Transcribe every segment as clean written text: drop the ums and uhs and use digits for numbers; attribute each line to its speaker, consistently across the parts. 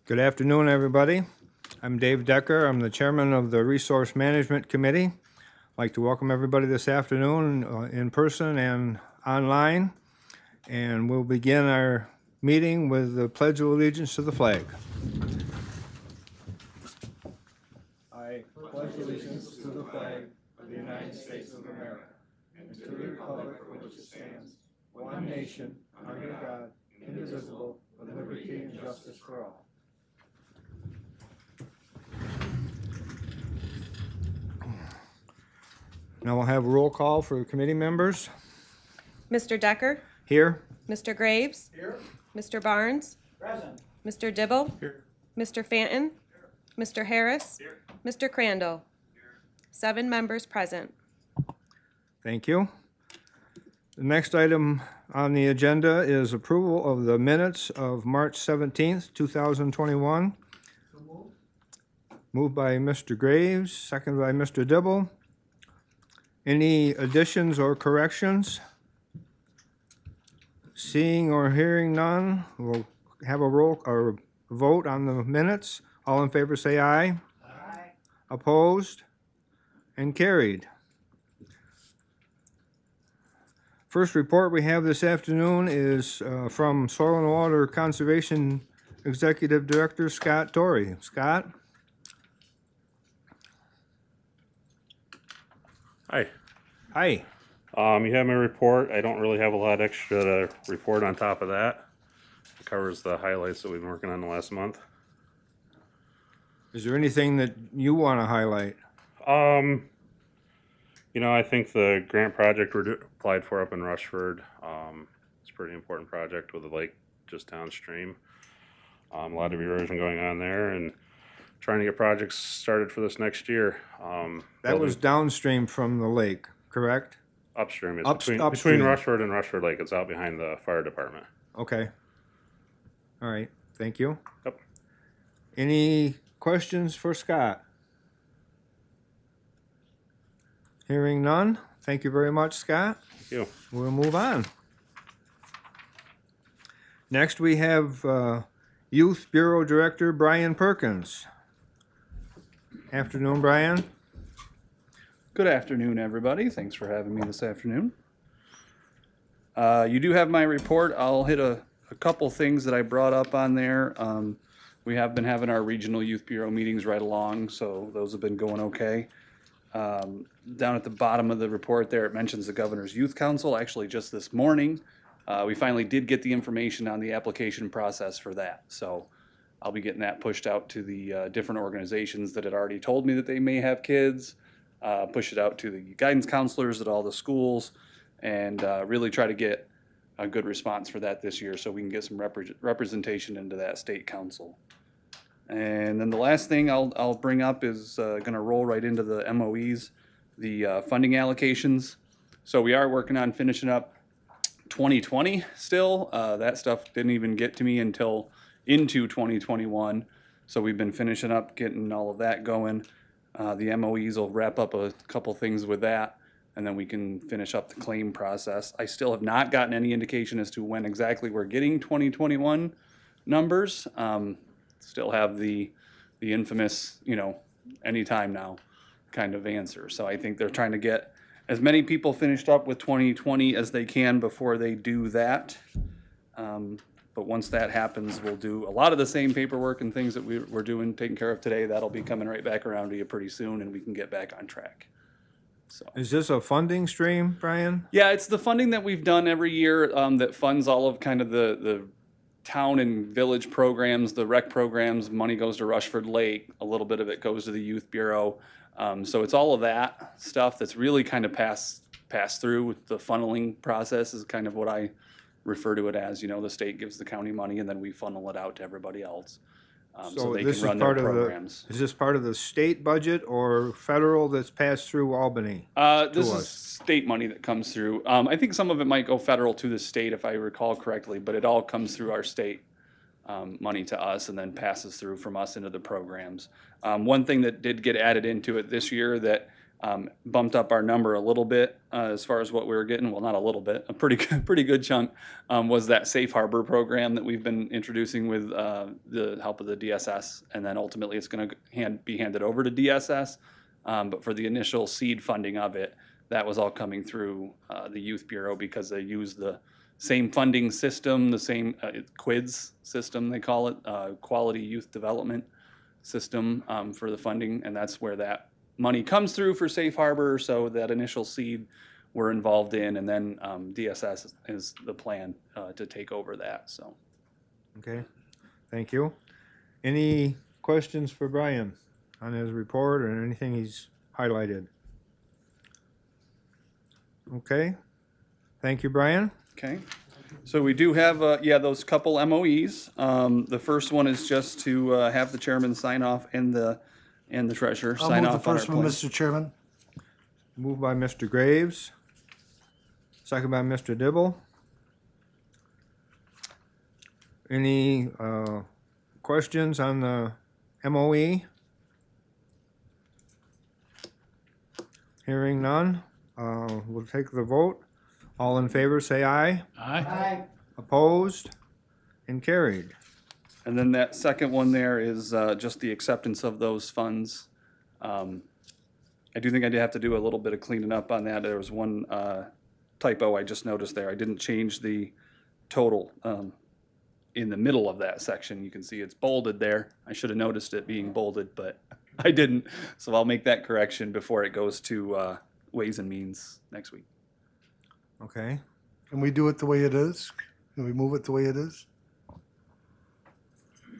Speaker 1: Good afternoon, everybody. I'm Dave Decker. I'm the chairman of the Resource Management Committee. I'd like to welcome everybody this afternoon in person and online. And we'll begin our meeting with the Pledge of Allegiance to the flag. I pledge allegiance to the flag of the United States of America and to the republic for which it stands, one nation, under God, indivisible, with liberty and justice for all. Now we'll have a roll call for the committee members.
Speaker 2: Mr. Decker?
Speaker 1: Here.
Speaker 2: Mr. Graves?
Speaker 3: Here.
Speaker 2: Mr. Barnes?
Speaker 3: Present.
Speaker 2: Mr. Dibble?
Speaker 3: Here.
Speaker 2: Mr. Fanton?
Speaker 3: Here.
Speaker 2: Mr. Harris?
Speaker 3: Here.
Speaker 2: Mr. Crandall?
Speaker 3: Here.
Speaker 2: 7 members present.
Speaker 1: Thank you. The next item on the agenda is approval of the minutes of March 17th, 2021. Moved by Mr. Graves, seconded by Mr. Dibble. Any additions or corrections? Seeing or hearing none, we'll have a roll or vote on the minutes. All in favor say aye.
Speaker 3: Aye.
Speaker 1: Opposed? And carried. First report we have this afternoon is from Soil and Water Conservation Executive Director Scott Torrey. Scott?
Speaker 4: Hi.
Speaker 1: Hi.
Speaker 4: You have my report. I don't really have a lot extra to report on top of that. It covers the highlights that we've been working on the last month.
Speaker 1: Is there anything that you want to highlight?
Speaker 4: I think the grant project we applied for up in Rushford, it's a pretty important project with the lake just downstream. A lot of erosion going on there and trying to get projects started for this next year.
Speaker 1: That was downstream from the lake, correct?
Speaker 4: Upstream. It's
Speaker 1: Upstream.
Speaker 4: between Rushford and Rushford Lake. It's out behind the fire department.
Speaker 1: Okay. All right. Thank you.
Speaker 4: Yep.
Speaker 1: Any questions for Scott? Hearing none. Thank you very much, Scott.
Speaker 4: Thank you.
Speaker 1: We'll move on. Next, we have Youth Bureau Director Brian Perkins. Afternoon, Brian.
Speaker 3: Good afternoon, everybody. Thanks for having me this afternoon. You do have my report. I'll hit a couple things that I brought up on there. We have been having our regional youth bureau meetings right along, so those have been going okay. Down at the bottom of the report there, it mentions the Governor's Youth Council. Actually, just this morning, we finally did get the information on the application process for that. So I'll be getting that pushed out to the different organizations that had already told me that they may have kids, push it out to the guidance counselors at all the schools, and really try to get a good response for that this year so we can get some representation into that state council. And then the last thing I'll bring up is going to roll right into the MOEs, the funding allocations. So we are working on finishing up 2020 still. That stuff didn't even get to me until into 2021. So we've been finishing up getting all of that going. The MOEs will wrap up a couple things with that, and then we can finish up the claim process. I still have not gotten any indication as to when exactly we're getting 2021 numbers. Still have the infamous, anytime now kind of answer. So I think they're trying to get as many people finished up with 2020 as they can before they do that. But once that happens, we'll do a lot of the same paperwork and things that we're doing, taking care of today. That'll be coming right back around to you pretty soon, and we can get back on track. So.
Speaker 1: Is this a funding stream, Brian?
Speaker 3: Yeah, it's the funding that we've done every year that funds all of kind of the town and village programs, the rec programs. Money goes to Rushford Lake. A little bit of it goes to the Youth Bureau. So it's all of that stuff that's really kind of passed through with the funneling process is kind of what I refer to it as. The state gives the county money and then we funnel it out to everybody else. So they can run their programs.
Speaker 1: Is this part of the state budget or federal that's passed through Albany?
Speaker 3: This is state money that comes through. I think some of it might go federal to the state if I recall correctly, but it all comes through our state money to us and then passes through from us into the programs. One thing that did get added into it this year that bumped up our number a little bit as far as what we were getting. Well, not a little bit, a pretty good chunk was that safe harbor program that we've been introducing with the help of the DSS, and then ultimately it's going to be handed over to DSS. But for the initial seed funding of it, that was all coming through the Youth Bureau because they use the same funding system, the same QUIDS system they call it, Quality Youth Development System for the funding, and that's where that money comes through for safe harbor. So that initial seed we're involved in, and then DSS is the plan to take over that. So,
Speaker 1: Okay, thank you. Any questions for Brian on his report or anything he's highlighted? Okay, thank you, Brian.
Speaker 3: okay. So we do have, those couple MOEs. The first one is just to have the chairman sign off and the treasurer
Speaker 5: I'll
Speaker 3: sign
Speaker 5: move the
Speaker 3: off on our
Speaker 5: first one,
Speaker 3: plan.
Speaker 5: Mr. Chairman.
Speaker 1: Moved by Mr. Graves, second by Mr. Dibble. Any questions on the MOE? Hearing none, we'll take the vote. All in favor, say aye.
Speaker 5: Aye.
Speaker 1: Opposed? And carried.
Speaker 3: And then that second one there is just the acceptance of those funds. I do think I did have to do a little bit of cleaning up on that. There was one typo I just noticed there. I didn't change the total in the middle of that section. You can see it's bolded there. I should have noticed it being bolded, but I didn't. So I'll make that correction before it goes to Ways and Means next week.
Speaker 1: Okay,
Speaker 5: Can we do it the way it is? Can we move it the way it is?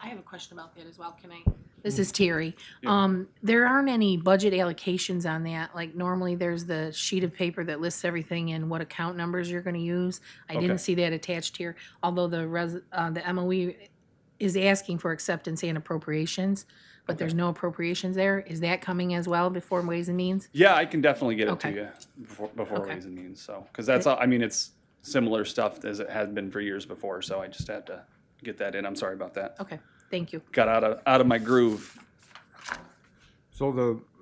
Speaker 6: I have a question about that as well. Can I? This is Terry. There aren't any budget allocations on that. Like normally there's the sheet of paper that lists everything and what account numbers you're gonna use. I
Speaker 3: Okay.
Speaker 6: didn't see that attached here, although the MOE is asking for acceptance and appropriations, but there's no appropriations there. Is that coming as well before Ways and Means?
Speaker 3: Yeah, I can definitely get it
Speaker 6: Okay.
Speaker 3: to you before
Speaker 6: Okay.
Speaker 3: Ways and Means. So, because that's all, I mean, it's similar stuff as it has been for years before. So I just had to get that in. I'm sorry about that.
Speaker 6: Okay, thank you.
Speaker 3: Got out of my groove.
Speaker 1: so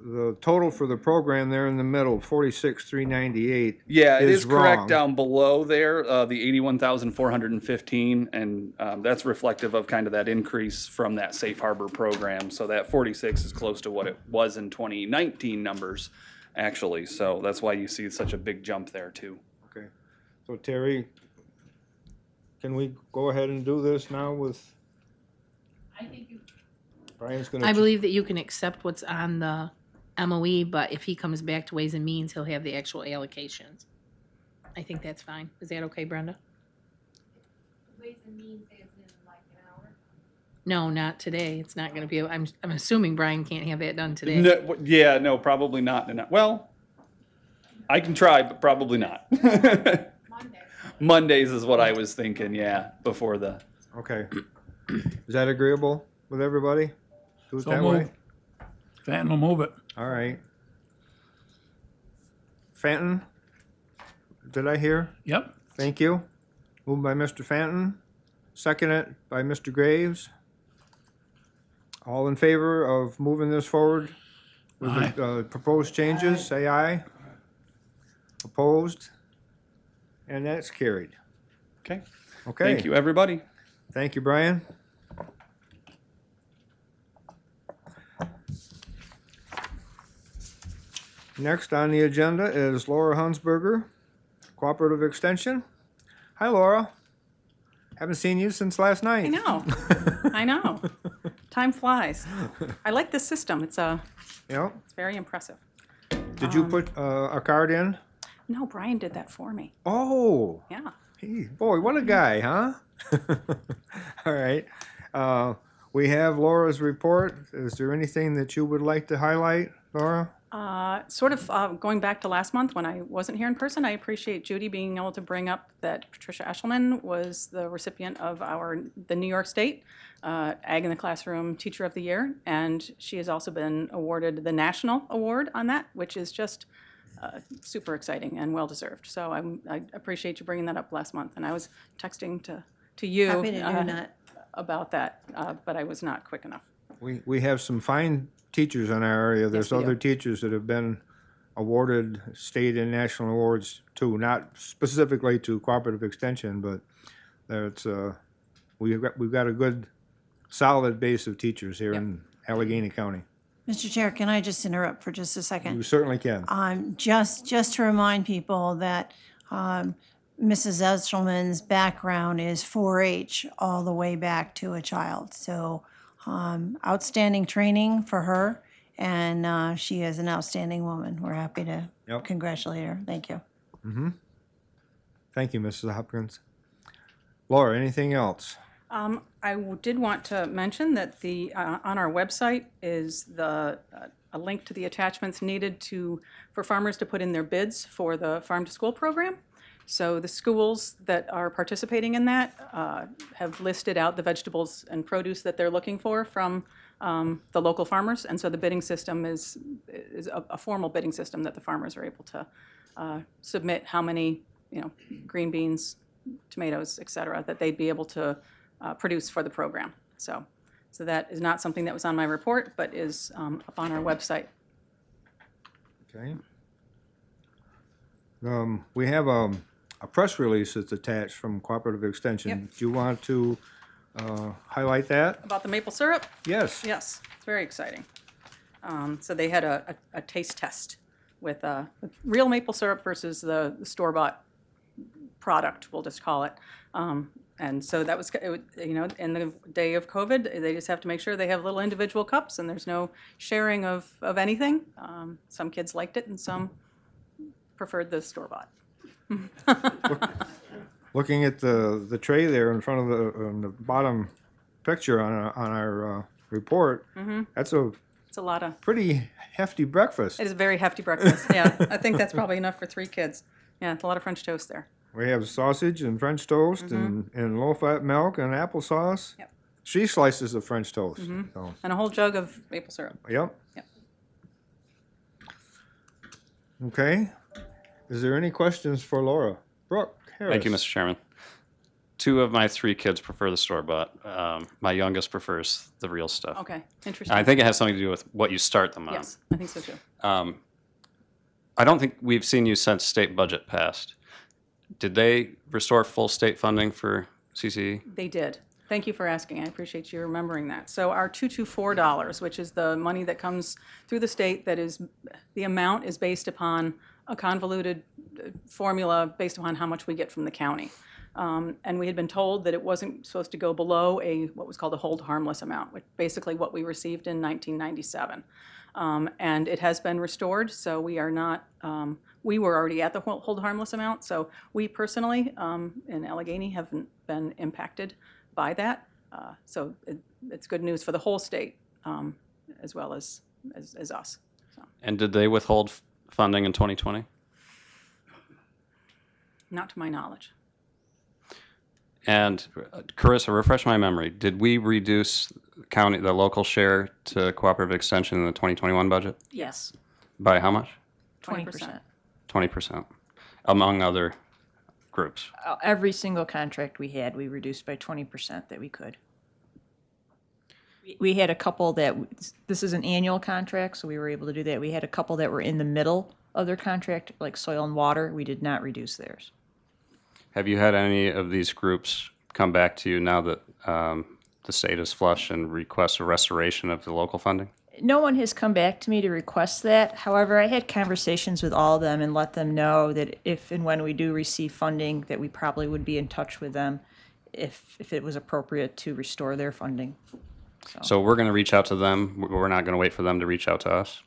Speaker 1: the total for the program there in the middle, 46,398.
Speaker 3: Yeah, it is correct
Speaker 1: wrong.
Speaker 3: down below there, the 81,415, and that's reflective of kind of that increase from that safe harbor program. So that 46 is close to what it was in 2019 numbers, actually. So that's why you see such a big jump there too.
Speaker 1: Okay, so Terry, can we go ahead and do this now with,
Speaker 6: I think you.
Speaker 1: Brian's gonna.
Speaker 6: I believe that you can accept what's on the MOE, but if he comes back to Ways and Means, he'll have the actual allocations. I think that's fine. Is that okay, Brenda?
Speaker 7: Ways and Means is in like an hour.
Speaker 6: No, not today. It's not gonna be, I'm assuming Brian can't have that done today.
Speaker 3: No, probably not. Well, I can try, but probably not.
Speaker 7: Monday.
Speaker 3: Mondays is what I was thinking, yeah, before the,
Speaker 1: Okay, is that agreeable with everybody? Do it
Speaker 8: So
Speaker 1: that way?
Speaker 8: moved. Fenton will move it.
Speaker 1: All right. Fenton, did I hear?
Speaker 8: Yep.
Speaker 1: Thank you. Moved by Mr. Fenton, seconded by Mr. Graves. All in favor of moving this forward with the proposed changes, say aye. Opposed? And that's carried.
Speaker 3: okay.
Speaker 1: Okay.
Speaker 3: Thank you, everybody.
Speaker 1: Thank you, Brian. Next on the agenda is Laura Hunsberger, Cooperative Extension. Hi, Laura. Haven't seen you since last night.
Speaker 9: I know. I know. Time flies. I like this system. It's
Speaker 1: Yeah.
Speaker 9: very impressive.
Speaker 1: Did you put a card in?
Speaker 9: No, Brian did that for me.
Speaker 1: Oh,
Speaker 9: Yeah.
Speaker 1: hey, boy, what a guy, huh? All right. We have Laura's report. Is there anything that you would like to highlight, Laura?
Speaker 9: Sort of going back to last month when I wasn't here in person, I appreciate Judy being able to bring up that Patricia Eshelman was the recipient of the New York State Ag in the Classroom Teacher of the Year, and she has also been awarded the national award on that, which is just super exciting and well-deserved. So I appreciate you bringing that up last month, and I was texting to you
Speaker 2: Happy to do that.
Speaker 9: about that, but I was not quick enough.
Speaker 1: We have some fine teachers in our area. There's
Speaker 9: we do.
Speaker 1: other teachers that have been awarded state and national awards too, not specifically to cooperative extension, but it's, we've got a good, solid base of teachers here in Allegheny County.
Speaker 10: Mr. Chair, can I just interrupt for just a
Speaker 1: You
Speaker 10: second?
Speaker 1: certainly can.
Speaker 10: Just to remind people that Mrs. Esselman's background is 4-H all the way back to a child. So outstanding training for her, and she is an outstanding woman. We're happy to
Speaker 1: Yep.
Speaker 10: congratulate her. Thank you.
Speaker 1: Thank you, Mrs. Hopkins. Laura, anything else?
Speaker 9: Did want to mention that the, on our website is a link to the attachments needed for farmers to put in their bids for the Farm to School program. So the schools that are participating in that have listed out the vegetables and produce that they're looking for from the local farmers. And so the bidding system is a formal bidding system that the farmers are able to submit how many, green beans, tomatoes, et cetera, that they'd be able to produce for the program. So that is not something that was on my report, but is up on our website.
Speaker 1: Okay. We have a press release that's attached from Cooperative Extension.
Speaker 9: Yep.
Speaker 1: Do you want to highlight that?
Speaker 9: About the maple syrup?
Speaker 1: Yes.
Speaker 9: Yes, it's very exciting. So they had a taste test with real maple syrup versus the store-bought product, we'll just call it. And so that was, in the day of COVID, they just have to make sure they have little individual cups and there's no sharing of anything. Some kids liked it and some preferred the store-bought.
Speaker 1: Looking at the tray there in front of the bottom picture on our report, that's a
Speaker 9: It's a lot of,
Speaker 1: pretty hefty breakfast.
Speaker 9: it is a very hefty breakfast. Yeah, I think that's probably enough for 3 kids. Yeah, it's a lot of French toast there.
Speaker 1: We have sausage and French toast and low-fat milk and applesauce.
Speaker 9: Yep.
Speaker 1: 3 slices of French toast. So,
Speaker 9: And a whole jug of maple syrup.
Speaker 1: yep.
Speaker 9: Yep.
Speaker 1: Okay. Is there any questions for Laura? Brooke Harris.
Speaker 11: Thank you, Mr. Chairman. 2 of my 3 kids prefer the store-bought. My youngest prefers the real stuff.
Speaker 9: Okay, interesting.
Speaker 11: I think it has something to do with what you start them on.
Speaker 9: Yes, I think so too.
Speaker 11: I don't think we've seen you since state budget passed. Did they restore full state funding for CCE?
Speaker 9: They did. Thank you for asking. I appreciate you remembering that. So our $224, which is the money that comes through the state, that is, the amount is based upon a convoluted formula based upon how much we get from the county. And we had been told that it wasn't supposed to go below what was called a hold harmless amount, which basically what we received in 1997. And it has been restored, so we are not, we were already at the hold harmless amount, so we personally in Allegheny haven't been impacted by that. So it's good news for the whole state as well as us. So.
Speaker 11: And did they withhold funding in 2020?
Speaker 9: Not to my knowledge.
Speaker 11: And Carissa, refresh my memory. Did we reduce the local share to cooperative extension in the 2021 budget?
Speaker 9: Yes.
Speaker 11: By how much?
Speaker 9: 20%.
Speaker 11: 20%, among other groups.
Speaker 12: Every single contract we had, we reduced by 20% that we could. We had a couple this is an annual contract, so we were able to do that. We had a couple that were in the middle of their contract, like soil and water. We did not reduce theirs.
Speaker 11: Have you had any of these groups come back to you now that the state is flush and request a restoration of the local funding?
Speaker 12: No one has come back to me to request that. However, I had conversations with all of them and let them know that if and when we do receive funding, that we probably would be in touch with them if it was appropriate to restore their funding.
Speaker 11: So we're going to reach out to them. We're not going to wait for them to reach out to us.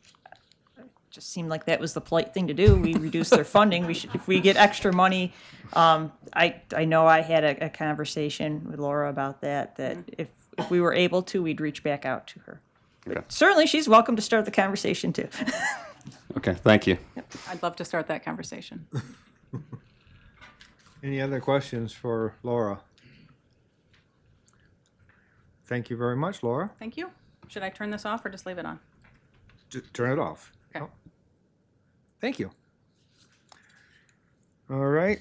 Speaker 12: Just seemed like that was the polite thing to do. We reduce their funding. If we get extra money, I know I had a conversation with Laura about that if we were able to, we'd reach back out to her.
Speaker 11: Okay.
Speaker 12: Certainly, she's welcome to start the conversation too.
Speaker 11: Okay, thank you.
Speaker 9: Yep. I'd love to start that conversation.
Speaker 1: Any other questions for Laura? Thank you very much, Laura.
Speaker 9: Thank you. Should I turn this off or just leave it on?
Speaker 1: Turn it off.
Speaker 9: Okay.
Speaker 1: Oh. Thank you. All right.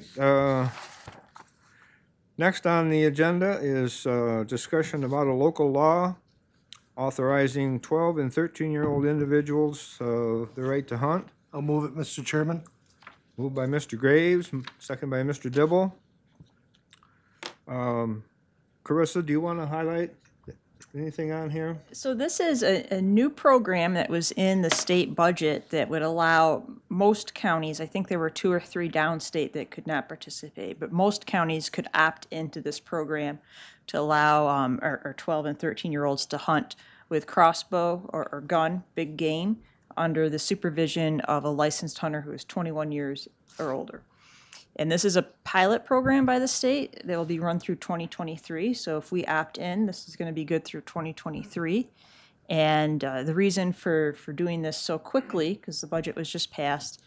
Speaker 1: Next on the agenda is discussion about a local law authorizing 12 and 13-year-old individuals the right to hunt.
Speaker 5: I'll move it, Mr. Chairman.
Speaker 1: Moved by Mr. Graves, second by Mr. Dibble. Carissa, do you want to highlight anything on here?
Speaker 12: So this is a new program that was in the state budget that would allow most counties, I think there were 2 or 3 downstate that could not participate, but most counties could opt into this program to allow our 12 and 13-year-olds to hunt with crossbow or gun, big game, under the supervision of a licensed hunter who is 21 years or older. And this is a pilot program by the state that will be run through 2023. So if we opt in, this is going to be good through 2023. And the reason for doing this so quickly, because the budget was just passed,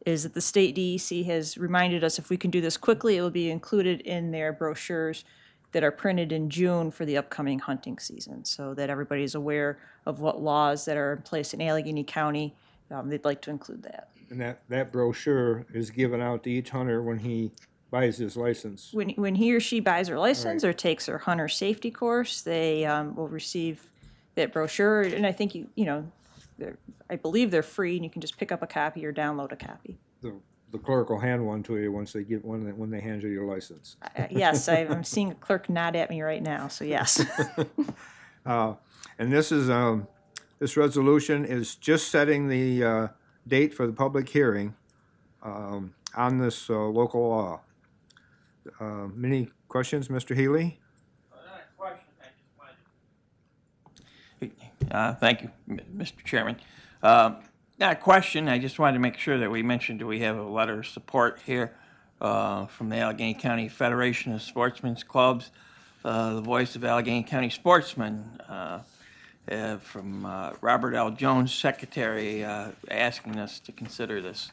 Speaker 12: is that the state DEC has reminded us if we can do this quickly, it will be included in their brochures that are printed in June for the upcoming hunting season, so that everybody's aware of what laws that are in place in Allegheny County. They'd like to include that.
Speaker 1: And that brochure is given out to each hunter when he buys his license.
Speaker 12: When he or she buys their license
Speaker 1: Right.
Speaker 12: or takes their hunter safety course, they will receive that brochure. And I think I believe they're free, and you can just pick up a copy or download a copy.
Speaker 1: The clerk will hand one to you once they get one when they hand you your license.
Speaker 12: Yes, I'm seeing a clerk nod at me right now. So yes.
Speaker 1: And this resolution is just setting the date for the public hearing on this local law. Any questions, Mr. Healy?
Speaker 13: Thank you, Mr. Chairman. Not a question, I just wanted to make sure that we mentioned, do we have a letter of support here from the Allegheny County Federation of Sportsmen's Clubs, the voice of Allegheny County sportsmen, from Robert L. Jones, Secretary, asking us to consider this.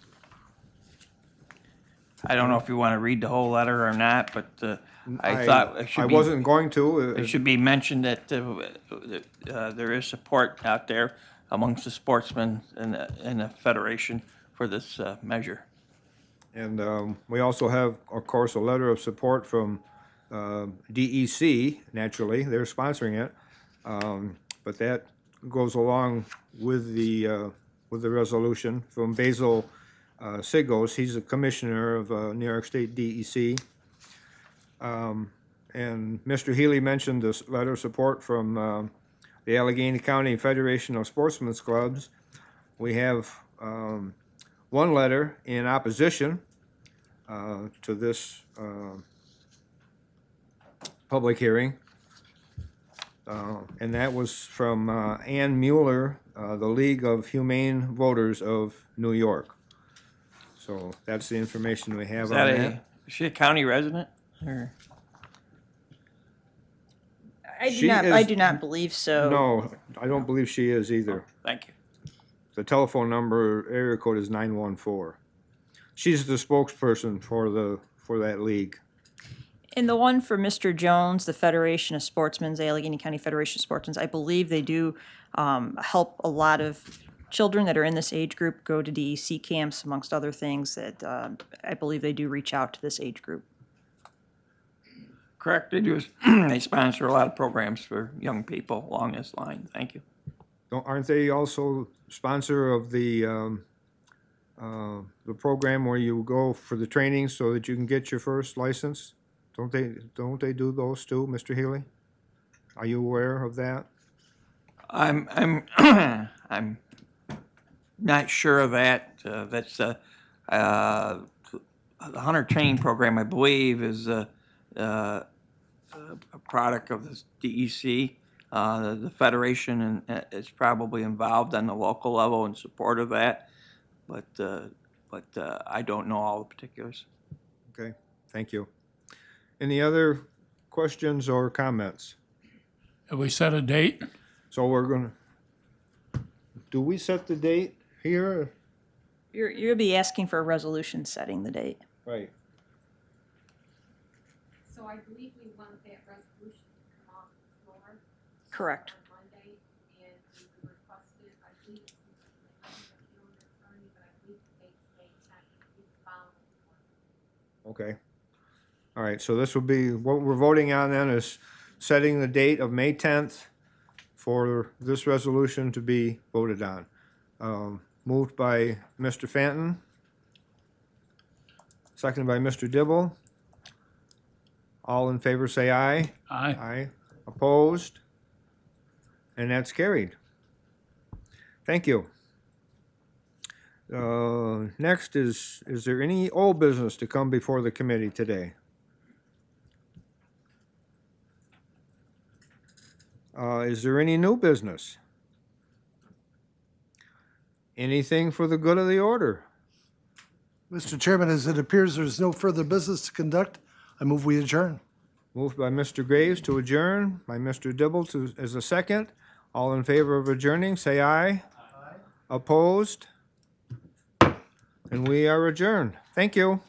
Speaker 13: I don't know if you want to read the whole letter or not, but I thought it should be.
Speaker 1: I wasn't going to.
Speaker 13: It should be mentioned that there is support out there amongst the sportsmen and the Federation for this measure.
Speaker 1: And we also have, of course, a letter of support from DEC, naturally. They're sponsoring it. But that goes along with the resolution from Basil Sigos. He's the commissioner of New York State DEC. And Mr. Healy mentioned this letter of support from the Allegheny County Federation of Sportsmen's Clubs. We have one letter in opposition to this public hearing. And that was from Ann Mueller, the League of Humane Voters of New York. So that's the information we have on that.
Speaker 13: Is she a county resident? Or?
Speaker 12: I do not believe so.
Speaker 1: No, I don't believe she is either.
Speaker 13: Thank you.
Speaker 1: The telephone number, area code is 914. She's the spokesperson for that league.
Speaker 12: And the one for Mr. Jones, the Federation of Sportsmen, the Allegheny County Federation of Sportsmen, I believe they do help a lot of children that are in this age group go to DEC camps, amongst other things that I believe they do reach out to this age group.
Speaker 13: Correct. They do. They sponsor a lot of programs for young people along this line. Thank you.
Speaker 1: Aren't they also sponsor of the program where you go for the training so that you can get your first license? Don't they do those too, Mr. Healy? Are you aware of that?
Speaker 13: I'm I'm not sure of that. That's the hunter training program, I believe, is a product of the DEC. The Federation is probably involved on the local level in support of that, but I don't know all the particulars.
Speaker 1: Okay, thank you. Any other questions or comments?
Speaker 8: Have we set a date?
Speaker 1: So do we set the date here?
Speaker 12: You'll be asking for a resolution setting the date.
Speaker 1: Right.
Speaker 7: So I believe we want that resolution to come off the floor.
Speaker 12: Correct.
Speaker 7: On Monday, and we requested, I believe, I don't know the attorney, but I believe the date's May 10th, the following one.
Speaker 1: Okay. All right, so this will be, what we're voting on then is setting the date of May 10th for this resolution to be voted on. Moved by Mr. Fenton. Seconded by Mr. Dibble. All in favor say aye.
Speaker 8: Aye.
Speaker 1: Aye. Opposed? And that's carried. Thank you. Next is there any old business to come before the committee today? Is there any new business? Anything for the good of the order?
Speaker 5: Mr. Chairman, as it appears there's no further business to conduct, I move we adjourn.
Speaker 1: Moved by Mr. Graves to adjourn, by Mr. Dibble as a second. All in favor of adjourning, say aye. Aye. Opposed? And we are adjourned. Thank you.